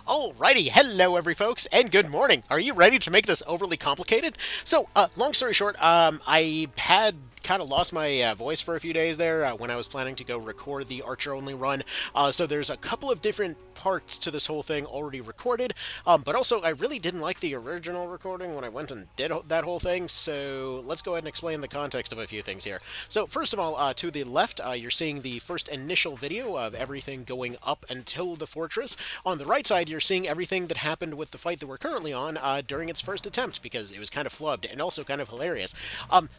Alrighty, hello every folks, and good morning. Are you ready to make this overly complicated? So, long story short, I had kind of lost my voice for a few days there when I was planning to go record the Archer only run. So there's a couple of different parts to this whole thing already recorded, but also I really didn't like the original recording when I went and did that whole thing, so let's go ahead and explain the context of a few things here. So first of all, to the left, you're seeing the first initial video of everything going up until the fortress. On the right side, you're seeing everything that happened with the fight that we're currently on during its first attempt, because it was kind of flubbed and also kind of hilarious.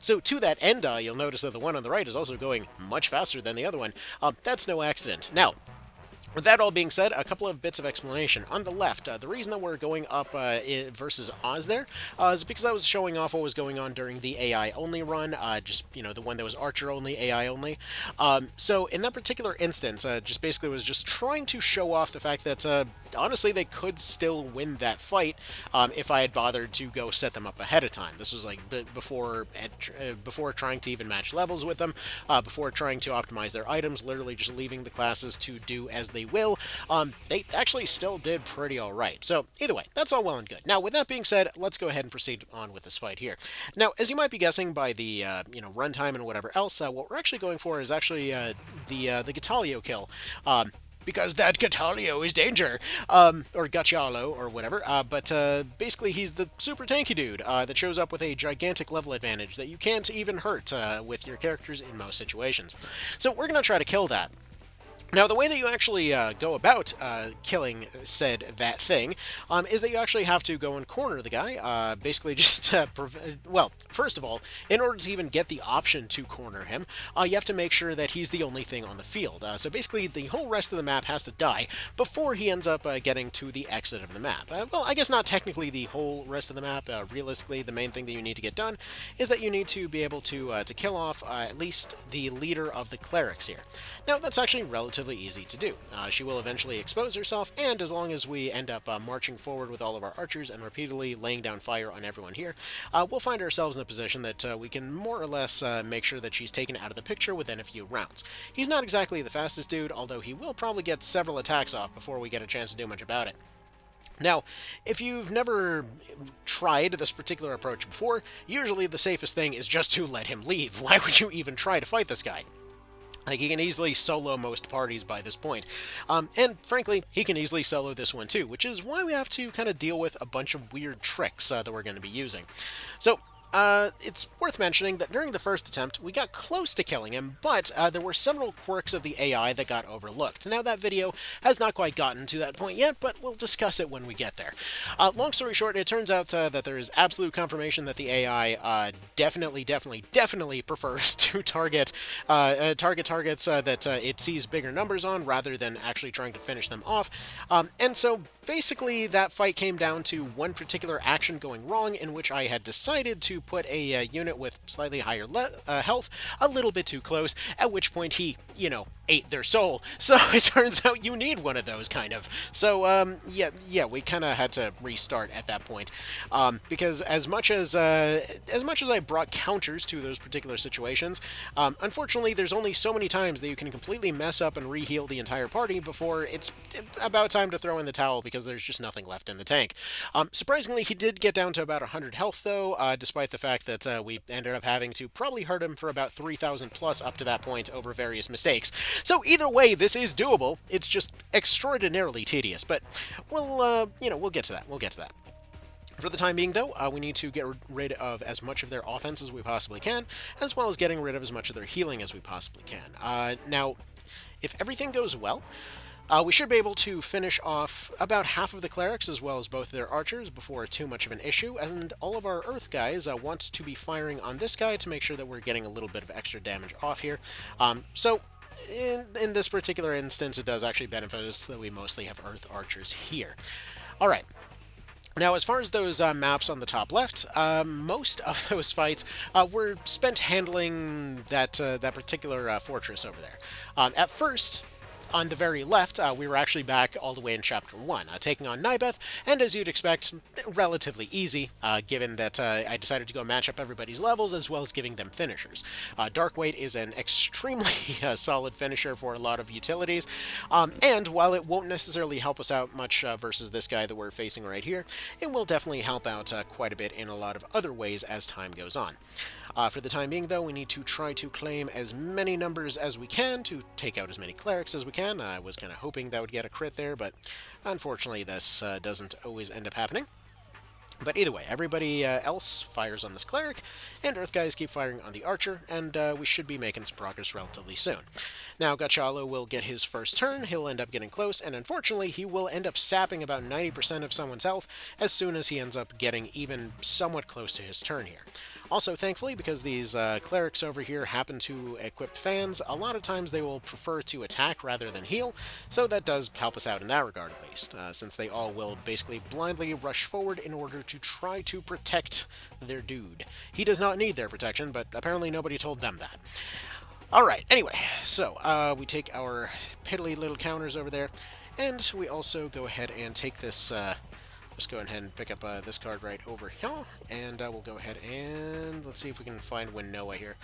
So to that end, you'll notice that the one on the right is also going much faster than the other one. That's no accident. Now, with that all being said, a couple of bits of explanation. On the left, the reason that we're going up versus Oz there is because I was showing off what was going on during the AI only run, the one that was Archer only, AI only. So in that particular instance, just basically was just trying to show off the fact that honestly they could still win that fight if I had bothered to go set them up ahead of time. This was like before trying to even match levels with them, before trying to optimize their items, literally just leaving the classes to do as they will. They actually still did pretty alright. So either way, that's all well and good. Now, with that being said, let's go ahead and proceed on with this fight here. Now, as you might be guessing by the runtime and whatever else, what we're actually going for is actually the Gatialo kill. Because that Gatialo is danger, or Gatialo, or whatever, but basically he's the super tanky dude that shows up with a gigantic level advantage that you can't even hurt with your characters in most situations. So we're going to try to kill that. Now, the way that you actually go about killing that thing is that you actually have to go and corner the guy. Basically, just well, first of all, in order to even get the option to corner him, you have to make sure that he's the only thing on the field. So basically, the whole rest of the map has to die before he ends up getting to the exit of the map. Well, I guess not technically the whole rest of the map. Realistically, the main thing that you need to get done is that you need to be able to kill off at least the leader of the clerics here. Now, that's actually relatively easy to do. She will eventually expose herself, and as long as we end up marching forward with all of our archers and repeatedly laying down fire on everyone here, we'll find ourselves in a position that we can more or less make sure that she's taken out of the picture within a few rounds. He's not exactly the fastest dude, although he will probably get several attacks off before we get a chance to do much about it. Now, if you've never tried this particular approach before, usually the safest thing is just to let him leave. Why would you even try to fight this guy? Like, he can easily solo most parties by this point. And frankly, he can easily solo this one too, which is why we have to kind of deal with a bunch of weird tricks that we're going to be using. So, it's worth mentioning that during the first attempt, we got close to killing him, but there were several quirks of the AI that got overlooked. Now, that video has not quite gotten to that point yet, but we'll discuss it when we get there. Long story short, it turns out that there is absolute confirmation that the AI definitely prefers to target targets that it sees bigger numbers on, rather than actually trying to finish them off. And so, basically, that fight came down to one particular action going wrong, in which I had decided to put a unit with slightly higher health a little bit too close, at which point he, ate their soul. So it turns out you need one of those, kind of. So, yeah, we kind of had to restart at that point. Because as much as I brought counters to those particular situations, unfortunately, there's only so many times that you can completely mess up and re-heal the entire party before it's about time to throw in the towel, because there's just nothing left in the tank. Surprisingly, he did get down to about 100 health, though, despite the fact that we ended up having to probably hurt him for about 3,000 plus up to that point over various mistakes. So either way, this is doable. It's just extraordinarily tedious, but we'll get to that. We'll get to that. For the time being, though, we need to get rid of as much of their offense as we possibly can, as well as getting rid of as much of their healing as we possibly can. Now, if everything goes well, we should be able to finish off about half of the clerics, as well as both their archers, before too much of an issue, and all of our earth guys want to be firing on this guy to make sure that we're getting a little bit of extra damage off here. So, in this particular instance, it does actually benefit us that we mostly have earth archers here. Alright. Now, as far as those maps on the top left, most of those fights were spent handling that particular fortress over there. At first, on the very left, we were actually back all the way in Chapter 1, taking on Nybeth, and as you'd expect, relatively easy, given that I decided to go match up everybody's levels, as well as giving them finishers. Darkweight is an extremely solid finisher for a lot of utilities, and while it won't necessarily help us out much versus this guy that we're facing right here, it will definitely help out quite a bit in a lot of other ways as time goes on. For the time being, though, we need to try to claim as many numbers as we can to take out as many clerics as we can. I was kind of hoping that would get a crit there, but unfortunately this doesn't always end up happening. But either way, everybody else fires on this cleric, and Earth guys keep firing on the archer, and we should be making some progress relatively soon. Now, Gatialo will get his first turn, he'll end up getting close, and unfortunately, he will end up sapping about 90% of someone's health as soon as he ends up getting even somewhat close to his turn here. Also, thankfully, because these clerics over here happen to equip fans, a lot of times they will prefer to attack rather than heal, so that does help us out in that regard at least, since they all will basically blindly rush forward in order to try to protect their dude. He does not need their protection, but apparently nobody told them that. Alright, anyway, so we take our piddly little counters over there, and we also go ahead and take this... just go ahead and pick up this card right over here, and we'll go ahead and let's see if we can find Wynoa here.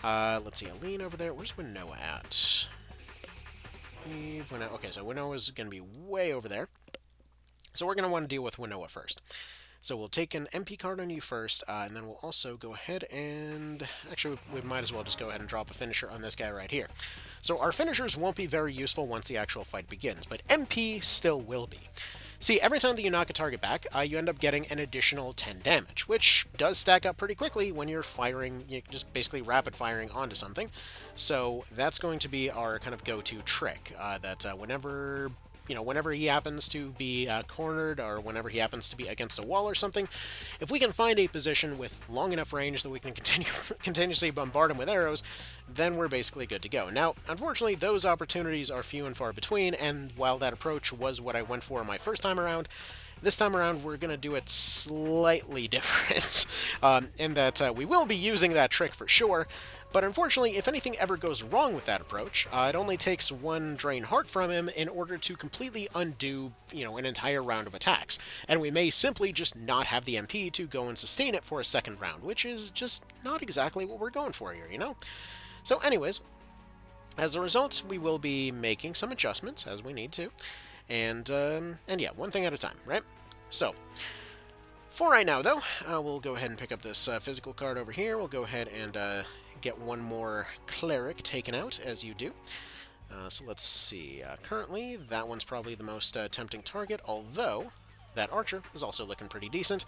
Let's see, Aline over there. Where's Wynoa at? Okay, so Wynoa's going to be way over there. So we're going to want to deal with Wynoa first. So we'll take an MP card on you first, and then we'll also go ahead and... Actually, we might as well just go ahead and drop a finisher on this guy right here. So our finishers won't be very useful once the actual fight begins, but MP still will be. See, every time that you knock a target back, you end up getting an additional 10 damage, which does stack up pretty quickly when you're firing, just basically rapid firing onto something. So that's going to be our kind of go-to trick, that whenever he happens to be cornered, or whenever he happens to be against a wall or something, if we can find a position with long enough range that we can continuously bombard him with arrows, then we're basically good to go. Now, unfortunately, those opportunities are few and far between, and while that approach was what I went for my first time around, this time around we're going to do it slightly different, in that we will be using that trick for sure, but unfortunately, if anything ever goes wrong with that approach, it only takes one Drain Heart from him in order to completely undo, an entire round of attacks. And we may simply just not have the MP to go and sustain it for a second round, which is just not exactly what we're going for here, So anyways, as a result, we will be making some adjustments as we need to. And yeah, one thing at a time, right? So, for right now, though, we'll go ahead and pick up this physical card over here. We'll go ahead and get one more cleric taken out, as you do. So let's see. Currently, that one's probably the most tempting target, although that archer is also looking pretty decent.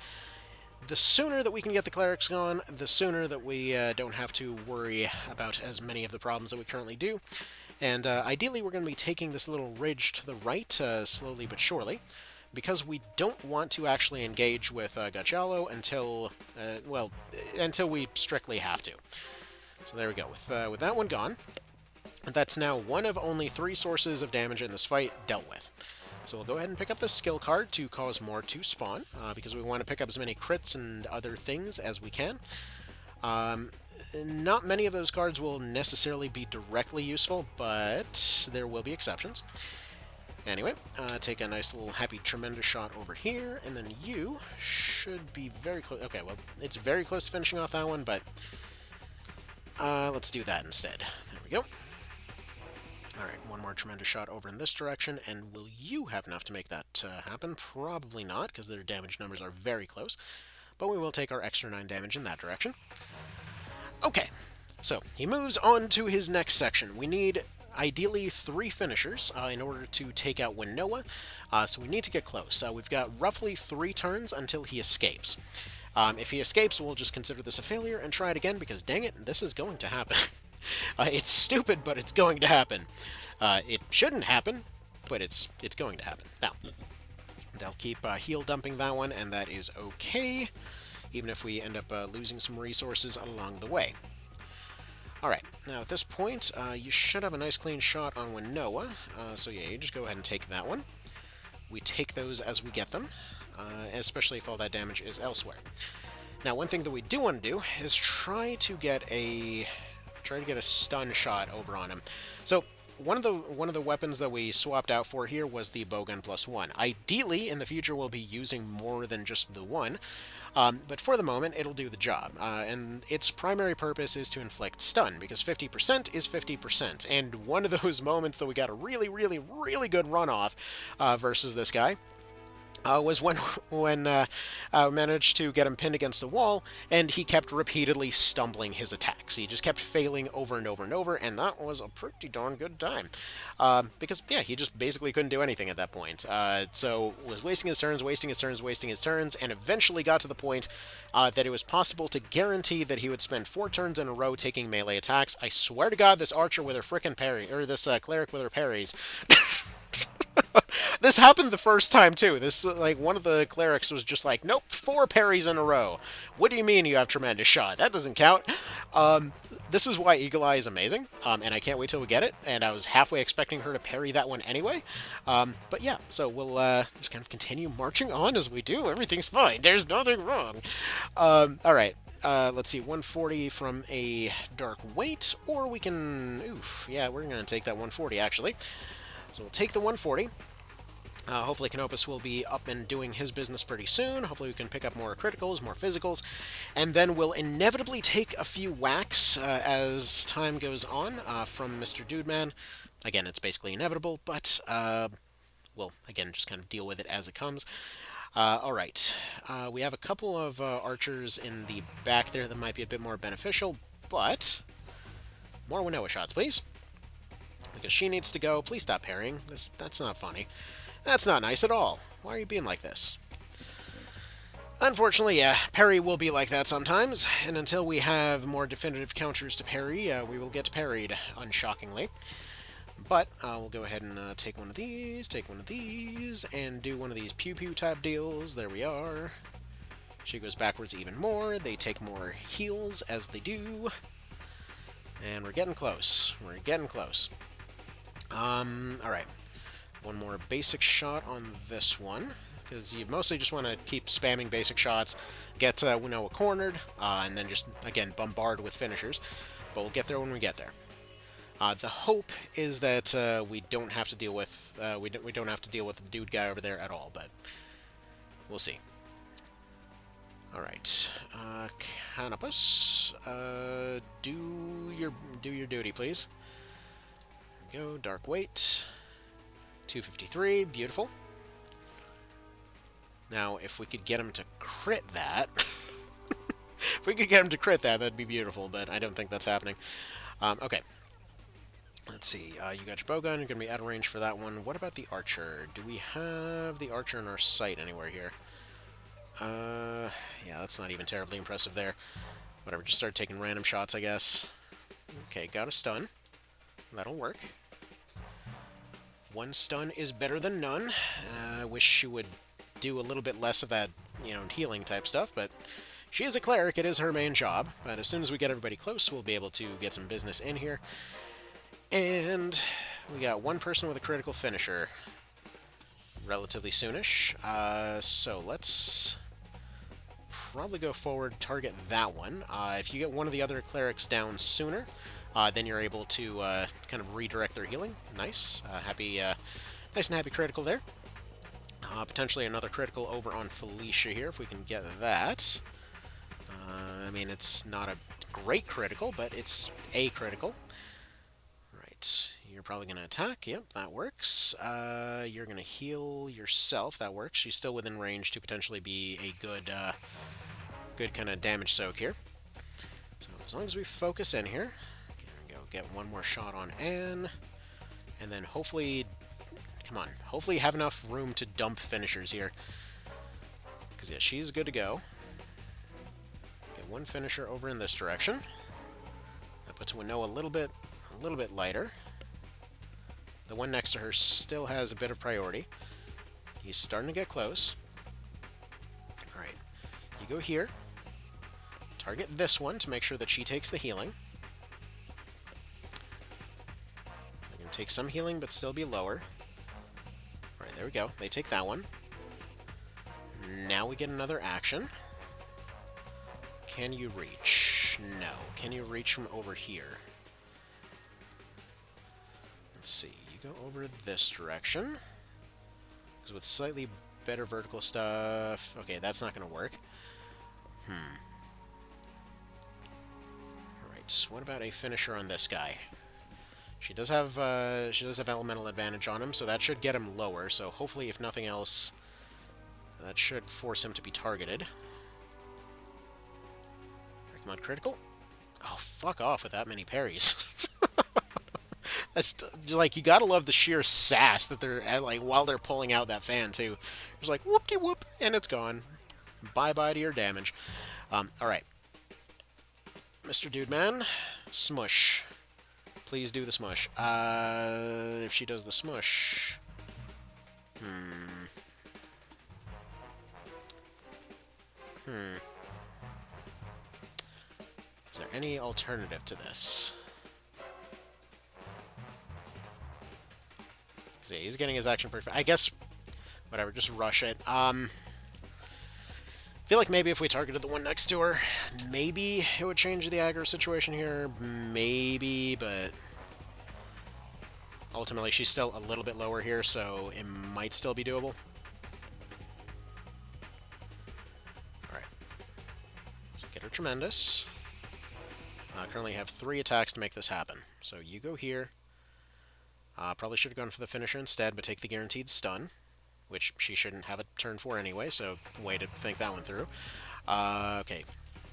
The sooner that we can get the clerics gone, the sooner that we don't have to worry about as many of the problems that we currently do. And ideally, we're going to be taking this little ridge to the right, slowly but surely, because we don't want to actually engage with Gatialo until we strictly have to. So there we go. With that one gone, that's now one of only 3 sources of damage in this fight dealt with. So we'll go ahead and pick up the skill card to cause more to spawn, because we want to pick up as many crits and other things as we can. Not many of those cards will necessarily be directly useful, but there will be exceptions. Anyway, take a nice little happy tremendous shot over here, and then you should be very close. Okay, well, it's very close to finishing off that one, but let's do that instead. There we go. Alright, one more tremendous shot over in this direction, and will you have enough to make that happen? Probably not, because their damage numbers are very close, but we will take our extra 9 damage in that direction. Okay, so he moves on to his next section. We need, ideally, 3 finishers in order to take out Wynoa, so we need to get close. We've got roughly 3 turns until he escapes. If he escapes, we'll just consider this a failure and try it again, because dang it, this is going to happen. It's stupid, but it's going to happen. It shouldn't happen, but it's going to happen. Now, they'll keep heal dumping that one, and that is okay, even if we end up losing some resources along the way. Alright, now at this point, you should have a nice clean shot on Wynoa, so yeah, you just go ahead and take that one. We take those as we get them, especially if all that damage is elsewhere. Now, one thing that we do want to do is try to get a stun shot over on him. So, one of the weapons that we swapped out for here was the bowgun +1. Ideally, in the future, we'll be using more than just the one, but for the moment, it'll do the job. And its primary purpose is to inflict stun, because 50% is 50%. And one of those moments that we got a really, really, really good run off versus this guy was when I managed to get him pinned against the wall, and he kept repeatedly stumbling his attacks. He just kept failing over and over and over, and that was a pretty darn good time. Because, yeah, he just basically couldn't do anything at that point. So was wasting his turns, wasting his turns, wasting his turns, and eventually got to the point that it was possible to guarantee that he would spend 4 turns in a row taking melee attacks. I swear to God, this archer with her frickin' parry, or this cleric with her parries... This happened the first time, too. This, like, one of the clerics was just like, nope, 4 parries in a row. What do you mean you have tremendous shot? That doesn't count. This is why Eagle Eye is amazing, and I can't wait till we get it, and I was halfway expecting her to parry that one anyway. But yeah, so we'll just kind of continue marching on as we do. Everything's fine. There's nothing wrong. Alright. Let's see, 140 from a Dark Weight, or we can... Oof, yeah, we're going to take that 140, actually. So we'll take the 140. Hopefully Canopus will be up and doing his business pretty soon. Hopefully we can pick up more criticals, more physicals, and then we'll inevitably take a few whacks as time goes on from Mr. Dudeman. Again, it's basically inevitable, but we'll, again, just kind of deal with it as it comes. Alright, we have a couple of archers in the back there that might be a bit more beneficial, but more Wynoa shots, please. Because she needs to go. Please stop parrying. That's not funny. That's not nice at all. Why are you being like this? Unfortunately, yeah, parry will be like that sometimes, and until we have more definitive counters to parry, we will get parried, unshockingly. But we'll go ahead and take one of these, and do one of these pew-pew type deals. There we are. She goes backwards even more. They take more heals as they do. And we're getting close. We're getting close. Alright. One more basic shot on this one, because you mostly just want to keep spamming basic shots, get Wynoa cornered, and then just, again, bombard with finishers. But we'll get there when we get there. The hope is that we don't have to deal with we don't have to deal with the dude guy over there at all, but we'll see. All right, Canopus, do your duty, please. There we go. Dark Weight. 253, beautiful. Now, if we could get him to crit that... if we could get him to crit that, that'd be beautiful, but I don't think that's happening. Okay. Let's see, you got your bowgun, you're going to be out of range for that one. What about the archer? Do we have the archer in our sight anywhere here? Yeah, that's not even terribly impressive there. Whatever, just start taking random shots, I guess. Okay, got a stun. That'll work. 1 stun is better than none. I wish she would do a little bit less of that, you know, healing type stuff, but she is a cleric, it is her main job. But as soon as we get everybody close, we'll be able to get some business in here. And we got 1 person with a critical finisher relatively soonish. So let's probably go forward, target that one. If you get one of the other clerics down sooner, then you're able to kind of redirect their healing. Nice. Nice and happy critical there. Potentially another critical over on Felicia here, if we can get that. I mean, it's not a great critical, but it's a critical. Right. You're probably going to attack. Yep, that works. You're going to heal yourself. That works. She's still within range to potentially be a good kind of damage soak here. So as long as we focus in here... Get 1 more shot on Anne, and then hopefully, come on, hopefully have enough room to dump finishers here. Because, yeah, she's good to go. Get 1 finisher over in this direction. That puts Wynoa a little bit lighter. The one next to her still has a bit of priority. He's starting to get close. Alright, you go here. Target this one to make sure that she takes the healing. Take some healing, but still be lower. Alright, there we go. They take that one. Now we get another action. Can you reach? No. Can you reach from over here? let's see. You go over this direction. Because with slightly better vertical stuff... Okay, that's not going to work. Alright, what about a finisher on this guy? She does have elemental advantage on him, so that should get him lower. So hopefully, if nothing else, that should force him to be targeted. Right, come on, critical. Oh, fuck off with that many parries. That's like, you gotta love the sheer sass that they're at, like, while they're pulling out that fan too. It's like whoop-de-whoop, and it's gone. Bye-bye to your damage. Alright. Mr. Dude Man, smush. Please do the smush. If she does the smush... Is there any alternative to this? See, he's getting his action perfect. I guess, whatever, just rush it. Feel like maybe if we targeted the one next to her, maybe it would change the aggro situation here. Maybe, but ultimately she's still a little bit lower here, so it might still be doable. Alright. So get her tremendous. Currently have 3 attacks to make this happen. So you go here. Probably should have gone for the finisher instead, but take the guaranteed stun, which she shouldn't have a turn for anyway, so way to think that one through. Okay,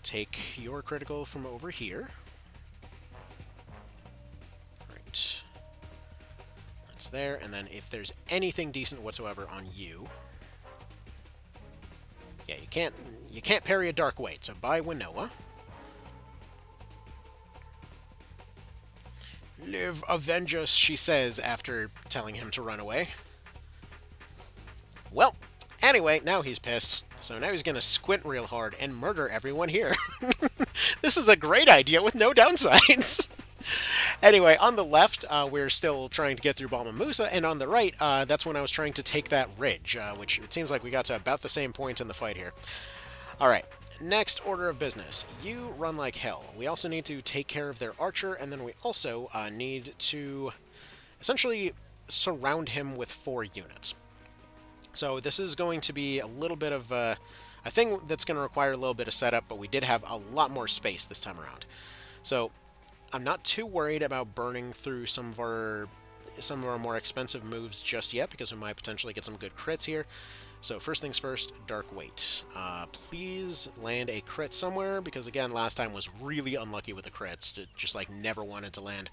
take your critical from over here. Right. That's there, and then if there's anything decent whatsoever on you... Yeah, you can't parry a Dark Weight, so bye Wynoa. Live, avenge us, she says, after telling him to run away. Well, anyway, now he's pissed. So now he's going to squint real hard and murder everyone here. This is a great idea with no downsides. Anyway, on the left, we're still trying to get through Balma Musa, and on the right, that's when I was trying to take that ridge, which it seems like we got to about the same point in the fight here. Alright, next order of business. You run like hell. We also need to take care of their archer, and then we also need to essentially surround him with 4 units. So this is going to be a little bit of a thing that's going to require a little bit of setup, but we did have a lot more space this time around. So I'm not too worried about burning through some of our more expensive moves just yet, because we might potentially get some good crits here. So first things first, Dark Weight. Please land a crit somewhere, because again, last time was really unlucky with the crits. It just like never wanted to land.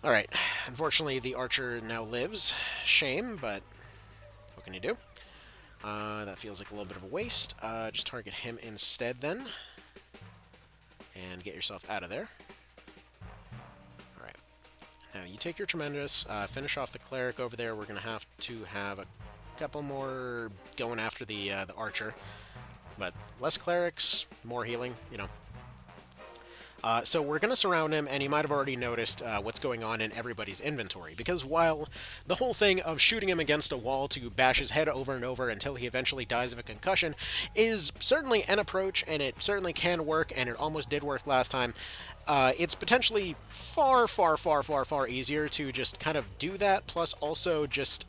Alright, unfortunately the archer now lives. Shame, but what can you do? That feels like a little bit of a waste. Just target him instead then. And get yourself out of there. Alright. Now you take your tremendous, finish off the cleric over there. We're going to have a couple more going after the archer. But less clerics, more healing, you know. So we're going to surround him, and you might have already noticed what's going on in everybody's inventory, because while the whole thing of shooting him against a wall to bash his head over and over until he eventually dies of a concussion is certainly an approach, and it certainly can work, and it almost did work last time, it's potentially far, far, far, far, far easier to just kind of do that, plus also just,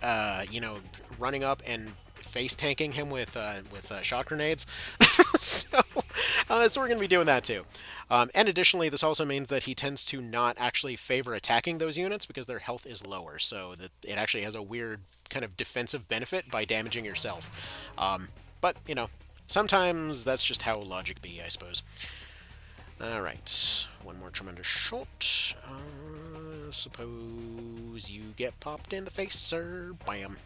you know, running up and face tanking him with shot grenades. So we're going to be doing that too. And additionally, this also means that he tends to not actually favor attacking those units because their health is lower, so that it actually has a weird kind of defensive benefit by damaging yourself. But, you know, sometimes that's just how logic be, I suppose. Alright, one more tremendous shot. Suppose you get popped in the face, sir. Bam.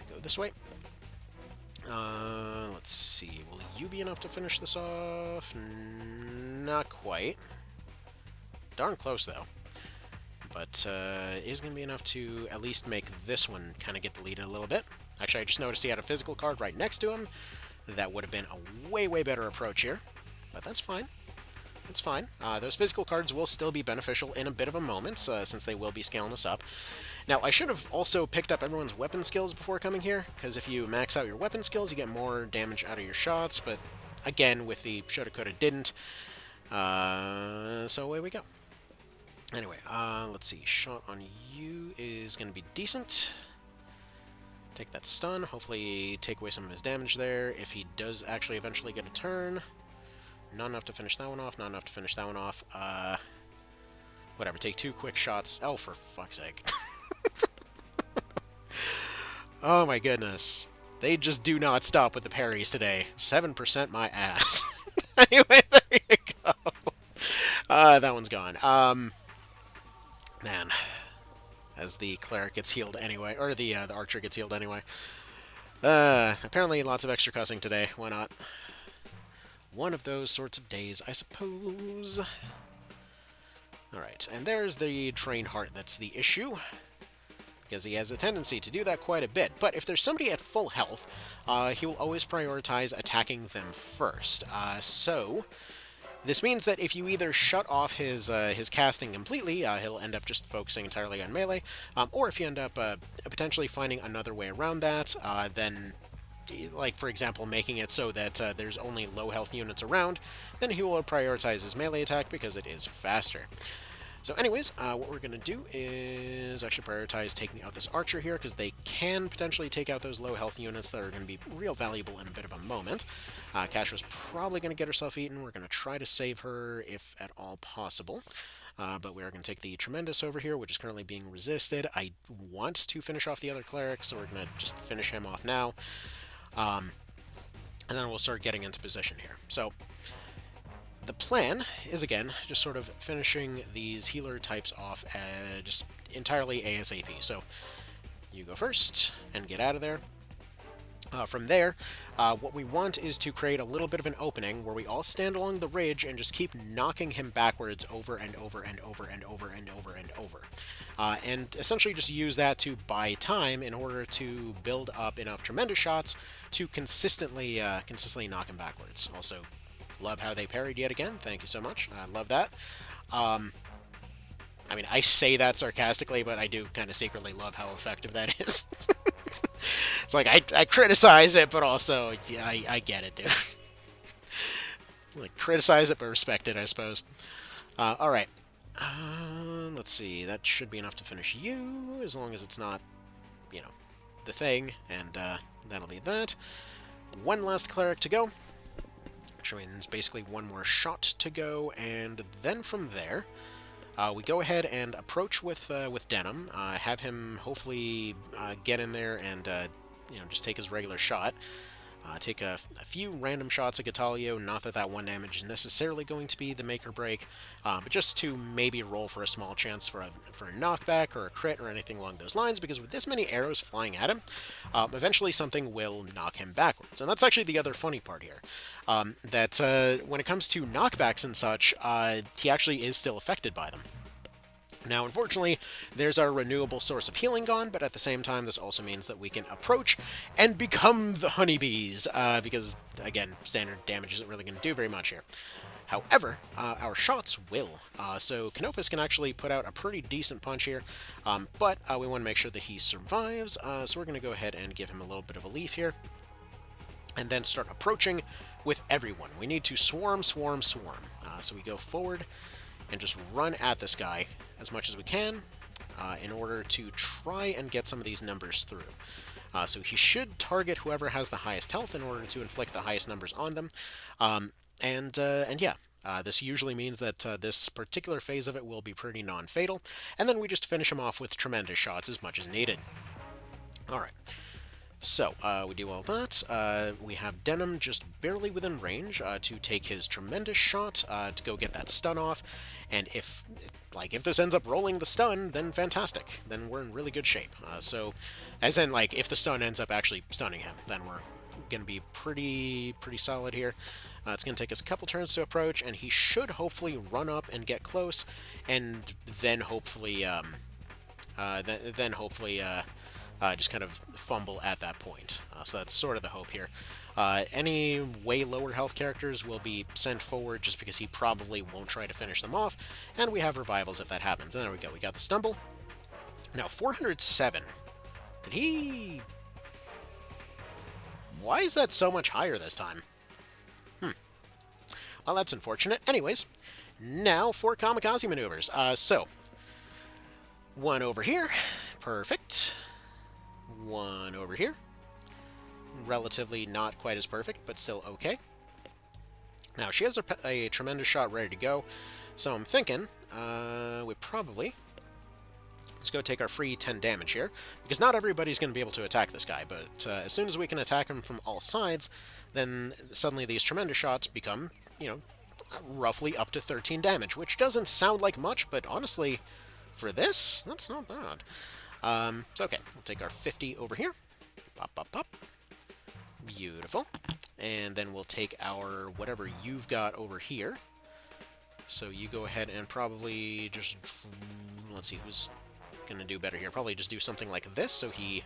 Go this way. Let's see. Will you be enough to finish this off? Not quite. Darn close, though. But it is going to be enough to at least make this one kind of get the lead a little bit. Actually, I just noticed he had a physical card right next to him. That would have been a way, way better approach here. But that's fine. That's fine. Those physical cards will still be beneficial in a bit of a moment, since they will be scaling us up. Now, I should have also picked up everyone's weapon skills before coming here, because if you max out your weapon skills, you get more damage out of your shots, but again, with the shoulda, coulda, didn't. So away we go. Anyway, let's see. Shot on you is going to be decent. Take that stun. Hopefully take away some of his damage there. If he does actually eventually get a turn. Not enough to finish that one off. Not enough to finish that one off. Whatever. Take 2 quick shots. Oh, for fuck's sake. Oh my goodness. They just do not stop with the parries today. 7% my ass. Anyway, there you go. That one's gone. Man. As the cleric gets healed anyway. Or the archer gets healed anyway. Apparently lots of extra cussing today. Why not? One of those sorts of days, I suppose. Alright, and there's the train heart that's the issue. Because he has a tendency to do that quite a bit. But if there's somebody at full health, he will always prioritize attacking them first. So this means that if you either shut off his casting completely, he'll end up just focusing entirely on melee, or if you end up potentially finding another way around that, then, like, for example, making it so that there's only low health units around, then he will prioritize his melee attack because it is faster. So anyways, what we're going to do is actually prioritize taking out this archer here, because they can potentially take out those low health units that are going to be real valuable in a bit of a moment. Cash was probably going to get herself eaten. We're going to try to save her if at all possible. But we are going to take the Tremendous over here, which is currently being resisted. I want to finish off the other cleric, so we're going to just finish him off now. And then we'll start getting into position here. So the plan is, again, just sort of finishing these healer types off just entirely ASAP. So you go first and get out of there. From there, what we want is to create a little bit of an opening where we all stand along the ridge and just keep knocking him backwards over and over and over and over and over and over. And essentially just use that to buy time in order to build up enough tremendous shots to consistently knock him backwards. Also, love how they parried yet again. Thank you so much. I love that. I mean, I say that sarcastically, but I do kind of secretly love how effective that is. It's like, I criticize it, but also, yeah, I get it, dude. Like, criticize it, but respect it, I suppose. Alright. Let's see. That should be enough to finish you, as long as it's not, you know, the thing. And that'll be that. One last cleric to go. Which means basically one more shot to go, and then from there, we go ahead and approach with Denim, have him hopefully get in there and just take his regular shot. Take a few random shots at Gatialo, not that that one damage is necessarily going to be the make or break, but just to maybe roll for a small chance for a knockback or a crit or anything along those lines, because with this many arrows flying at him, eventually something will knock him backwards. And that's actually the other funny part here, that when it comes to knockbacks and such, he actually is still affected by them. Now, unfortunately, there's our renewable source of healing gone, but at the same time, this also means that we can approach and become the honeybees, because, again, standard damage isn't really going to do very much here. However, our shots will, so Canopus can actually put out a pretty decent punch here, but we want to make sure that he survives, so we're going to go ahead and give him a little bit of a leaf here, and then start approaching with everyone. We need to swarm, swarm, swarm. So we go forward and just run at this guy as much as we can in order to try and get some of these numbers through. So he should target whoever has the highest health in order to inflict the highest numbers on them. And yeah, this usually means that this particular phase of it will be pretty non-fatal, and then we just finish him off with tremendous shots as much as needed. Alright. So, we do all that. We have Denim just barely within range to take his tremendous shot to go get that stun off. And if this ends up rolling the stun, then fantastic. Then we're in really good shape. So, as in, like, if the stun ends up actually stunning him, then we're going to be pretty solid here. It's going to take us a couple turns to approach, and he should hopefully run up and get close, and then hopefully, just kind of fumble at that point. So that's sort of the hope here. Any way lower health characters will be sent forward just because he probably won't try to finish them off, and we have revivals if that happens. And there we go, we got the stumble. Now, 407. Did he... Why is that so much higher this time? Well, that's unfortunate. Anyways, now for kamikaze maneuvers. So, One over here. Perfect. One over here. Relatively not quite as perfect, but still okay. Now, she has a tremendous shot ready to go, so I'm thinking we probably... Let's go take our free 10 damage here, because not everybody's going to be able to attack this guy, but as soon as we can attack him from all sides, then suddenly these tremendous shots become, you know, roughly up to 13 damage, which doesn't sound like much, but honestly, for this, that's not bad. So okay, we'll take our 50 over here. Pop, pop, pop. Beautiful. And then we'll take our whatever you've got over here. So you go ahead and probably just... Let's see, who's going to do better here? Probably just do something like this, so he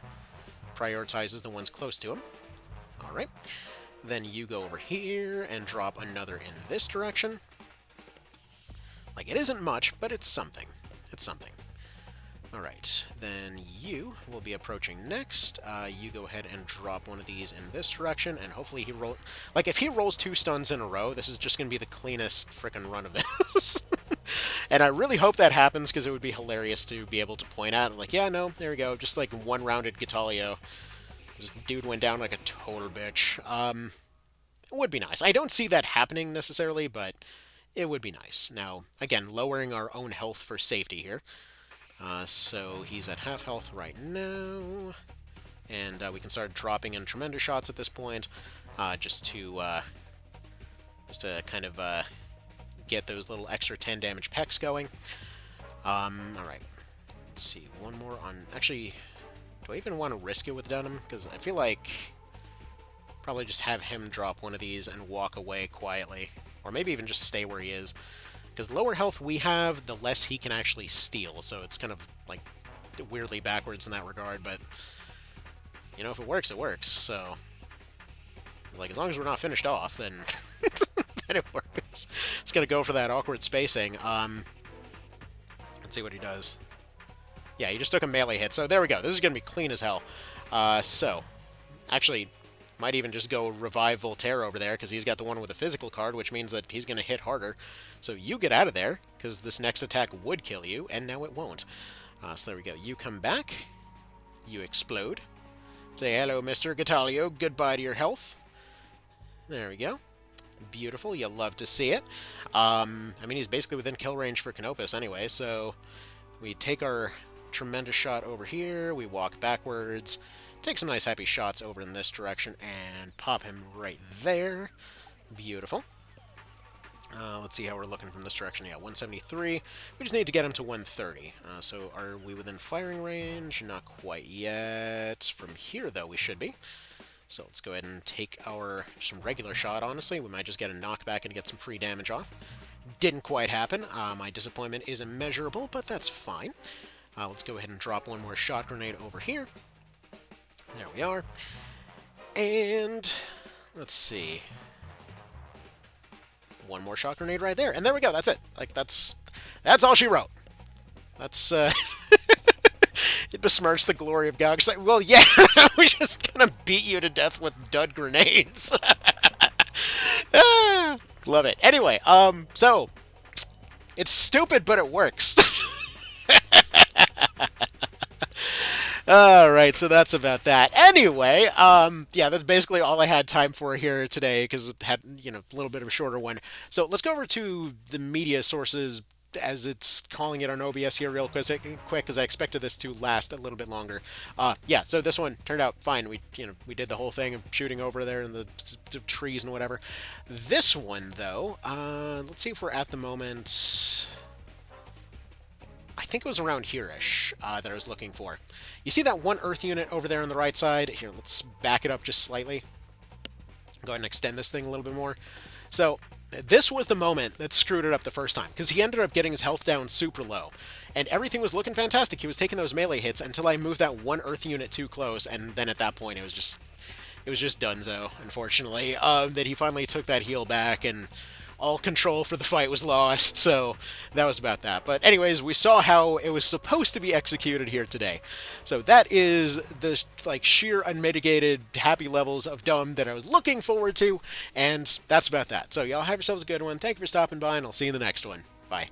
prioritizes the ones close to him. Alright. Then you go over here and drop another in this direction. Like, it isn't much, but it's something. It's something. Alright, then you will be approaching next. You go ahead and drop one of these in this direction, and hopefully he rolls... Like, if he rolls 2 stuns in a row, this is just going to be the cleanest frickin' run of this. And I really hope that happens, because it would be hilarious to be able to point out, like, yeah, no, there we go, just like one-rounded Gatialo. This dude went down like a total bitch. It would be nice. I don't see that happening necessarily, but it would be nice. Now, again, lowering our own health for safety here. So he's at half health right now, and we can start dropping in tremendous shots at this point, just to kind of get those little extra 10 damage pecs going. Alright, let's see, one more on... Actually, do I even want to risk it with Dunham? Because I feel like probably just have him drop one of these and walk away quietly, or maybe even just stay where he is. Because the lower health we have, the less he can actually steal, so it's kind of, like, weirdly backwards in that regard, but, you know, if it works, it works, so, like, as long as we're not finished off, then, then it works. It's gonna go for that awkward spacing. Let's see what he does. Yeah, he just took a melee hit, so there we go. This is gonna be clean as hell. So, actually... Might even just go revive Voltaire over there, because he's got the one with a physical card, which means that he's going to hit harder. So you get out of there, because this next attack would kill you, and now it won't. So there we go. You come back. You explode. Say hello, Mr. Gatialo. Goodbye to your health. There we go. Beautiful. You'll love to see it. I mean, he's basically within kill range for Canopus anyway, so we take our tremendous shot over here. We walk backwards. Take some nice happy shots over in this direction and pop him right there. Beautiful. Let's see how we're looking from this direction. Yeah, 173. We just need to get him to 130. So are we within firing range? Not quite yet. From here, though, we should be. So let's go ahead and take our just regular shot, honestly. We might just get a knockback and get some free damage off. Didn't quite happen. My disappointment is immeasurable, but that's fine. Let's go ahead and drop one more shot grenade over here. There we are. And let's see. One more shot grenade right there. And there we go. That's it. Like, that's all she wrote. That's, it besmirched the glory of God. Like, well, yeah, we're just gonna beat you to death with dud grenades. Love it. Anyway, so, it's stupid, but it works. Alright, so that's about that. Anyway, yeah, that's basically all I had time for here today, because it had, you know, a little bit of a shorter one. So let's go over to the media sources, as it's calling it on OBS here real quick, because I expected this to last a little bit longer. Yeah, so this one turned out fine. We did the whole thing of shooting over there in the trees and whatever. This one, though, let's see if we're at the moment... I think it was around here-ish that I was looking for. You see that one Earth unit over there on the right side? Here, let's back it up just slightly. Go ahead and extend this thing a little bit more. So, this was the moment that screwed it up the first time, because he ended up getting his health down super low. And everything was looking fantastic. He was taking those melee hits until I moved that one Earth unit too close, and then at that point it was just donezo, unfortunately. That he finally took that heal back, and all control for the fight was lost, so that was about that. But anyways, we saw how it was supposed to be executed here today. So that is the, like, sheer unmitigated happy levels of dumb that I was looking forward to, and that's about that. So y'all have yourselves a good one. Thank you for stopping by, and I'll see you in the next one. Bye.